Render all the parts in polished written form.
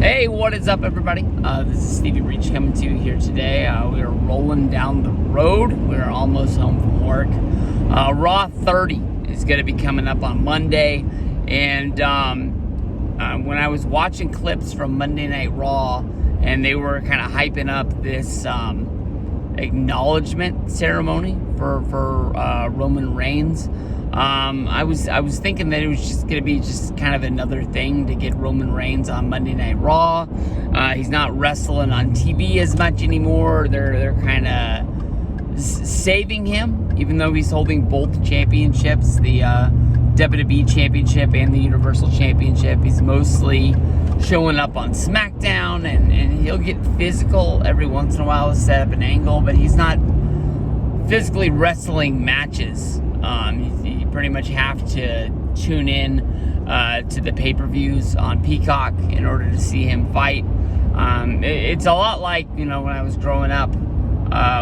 Hey, what is up, everybody? This is Stevie Breach coming to you here today. We are rolling down the road. We're almost home from work. Raw 30 is going to be coming up on Monday. And when I was watching clips from Monday Night Raw, and they were kind of hyping up this acknowledgement ceremony for Roman Reigns, I was thinking that it was just going to be just kind of another thing to get Roman Reigns on Monday Night Raw. He's not wrestling on TV as much anymore. They're kind of saving him, even though he's holding both championships, the WWE Championship and the Universal Championship. He's mostly showing up on SmackDown, and he'll get physical every once in a while to set up an angle, but he's not physically wrestling matches. You pretty much have to tune in to the pay-per-views on Peacock in order to see him fight. It's a lot like, when I was growing up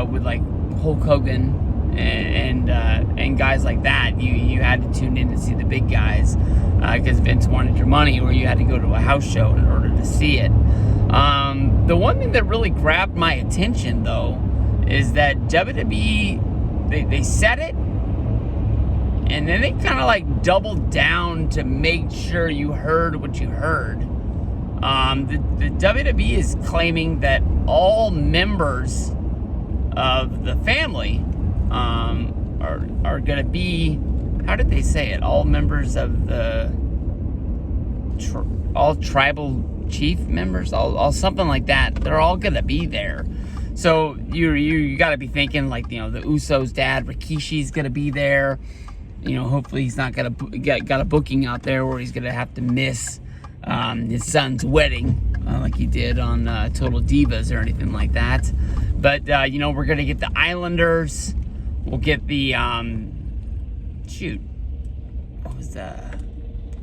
with like Hulk Hogan and guys like that. You had to tune in to see the big guys because Vince wanted your money, or you had to go to a house show in order to see it. The one thing that really grabbed my attention, though, is that WWE, they said it, and then they kind of like doubled down to make sure you heard what you heard. The WWE is claiming that all members of the family are going to be, how did they say it? All members of the, all tribal chief members, all something like that. They're all going to be there. So you got to be thinking like, the Usos' dad, Rikishi's going to be there. Hopefully he's not got a booking out there where he's going to have to miss his son's wedding like he did on Total Divas or anything like that. But, we're going to get the Islanders. We'll get the, what was the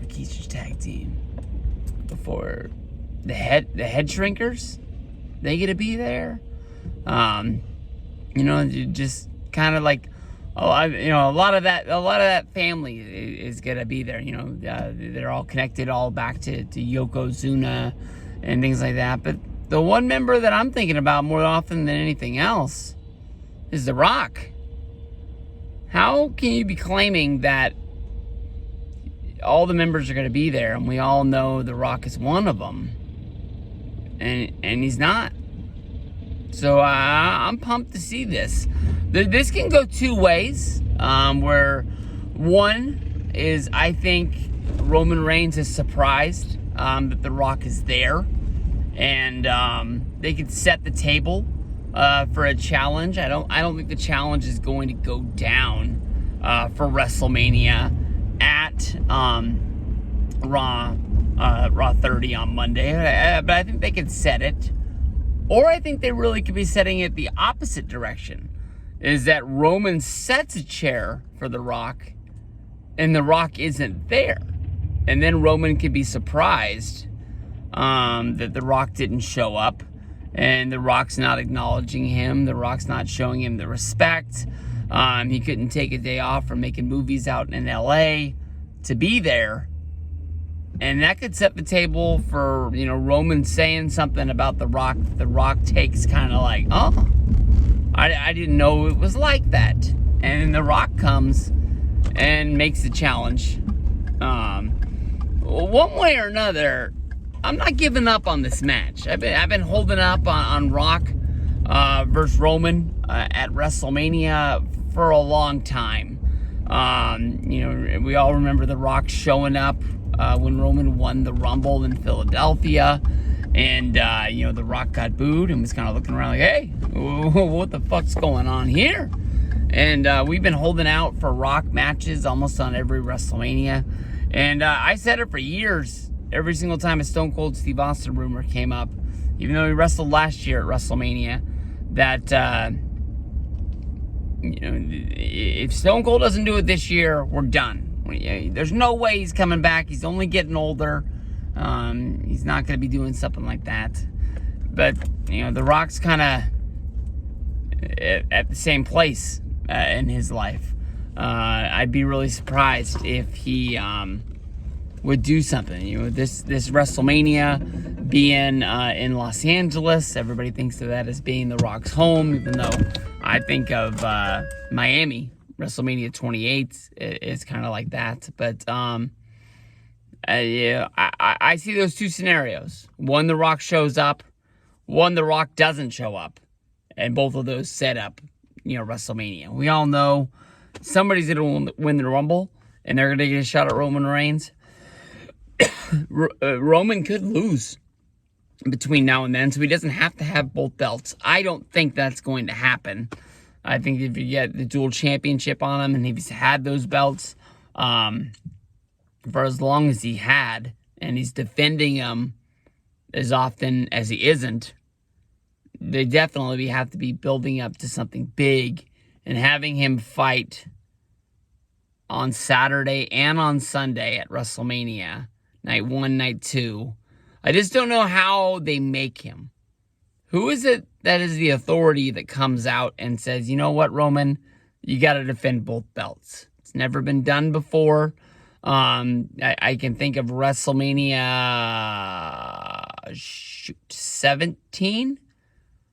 Rikishi's tag team before? The head shrinkers? They going to be there? Just kind of like, a lot of that family is gonna be there. They're all connected, all back to Yokozuna and things like that. But the one member that I'm thinking about more often than anything else is The Rock. How can you be claiming that all the members are gonna be there, and we all know The Rock is one of them, and he's not? So I'm pumped to see this. This can go two ways, where one is, I think Roman Reigns is surprised that The Rock is there, and they could set the table for a challenge. I don't think the challenge is going to go down for WrestleMania at Raw 30 on Monday, but I think they could set it. Or I think they really could be setting it the opposite direction, is that Roman sets a chair for The Rock, and The Rock isn't there. And then Roman could be surprised that The Rock didn't show up, and The Rock's not acknowledging him. The Rock's not showing him the respect. He couldn't take a day off from making movies out in LA to be there. And that could set the table for, Roman saying something about The Rock. The Rock takes kind of like, oh, I didn't know it was like that. And then The Rock comes and makes the challenge. One way or another, I'm not giving up on this match. I've been holding up on Rock versus Roman at WrestleMania for a long time. We all remember The Rock showing up when Roman won the Rumble in Philadelphia, and The Rock got booed and was kind of looking around like, hey, what the fuck's going on here? And we've been holding out for Rock matches almost on every WrestleMania, and I said it for years. Every single time a Stone Cold Steve Austin rumor came up, even though he wrestled last year at WrestleMania, that if Stone Cold doesn't do it this year, we're done. There's no way he's coming back. He's only getting older. He's not going to be doing something like that. But, The Rock's kind of at the same place in his life. I'd be really surprised if he would do something. This WrestleMania, being in Los Angeles. Everybody thinks of that as being The Rock's home, even though I think of Miami. WrestleMania 28 is kind of like that. But yeah, I see those two scenarios. One, The Rock shows up. One, The Rock doesn't show up. And both of those set up, WrestleMania. We all know somebody's going to win the Rumble, and they're going to get a shot at Roman Reigns. Roman could lose between now and then, so he doesn't have to have both belts. I don't think that's going to happen. I think if you get the dual championship on him, and if he's had those belts for as long as he had, and he's defending them as often as he isn't, they definitely have to be building up to something big, and having him fight on Saturday and on Sunday at WrestleMania, night 1, night 2. I just don't know how they make him. Who is it that is the authority that comes out and says, you know what, Roman, you got to defend both belts? It's never been done before. I can think of WrestleMania 17,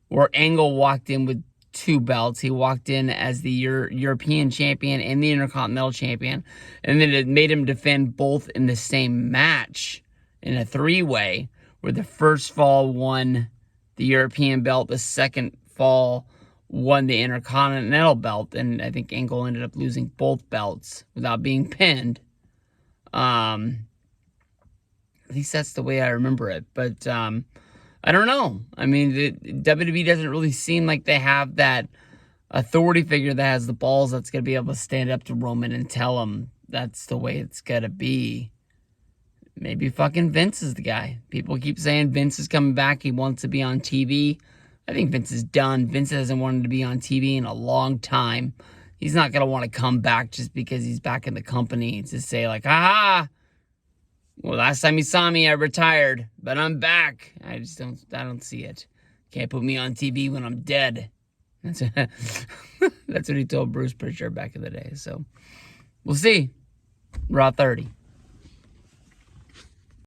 where Angle walked in with 2 belts. He walked in as the European champion and the Intercontinental champion, and then it made him defend both in the same match in a 3-way, where the first fall won the European belt, the second fall won the Intercontinental belt, and I think Angle ended up losing both belts without being pinned. At least that's the way I remember it, but I don't know. I mean, the WWE doesn't really seem like they have that authority figure that has the balls that's going to be able to stand up to Roman and tell him that's the way it's going to be. Maybe fucking Vince is the guy. People keep saying Vince is coming back. He wants to be on TV. I think Vince is done. Vince hasn't wanted to be on TV in a long time. He's not going to want to come back just because he's back in the company to say like, aha, well, last time you saw me, I retired, but I'm back. I don't see it. Can't put me on TV when I'm dead. That's what he told Bruce Pritchard back in the day. So we'll see. Raw 30.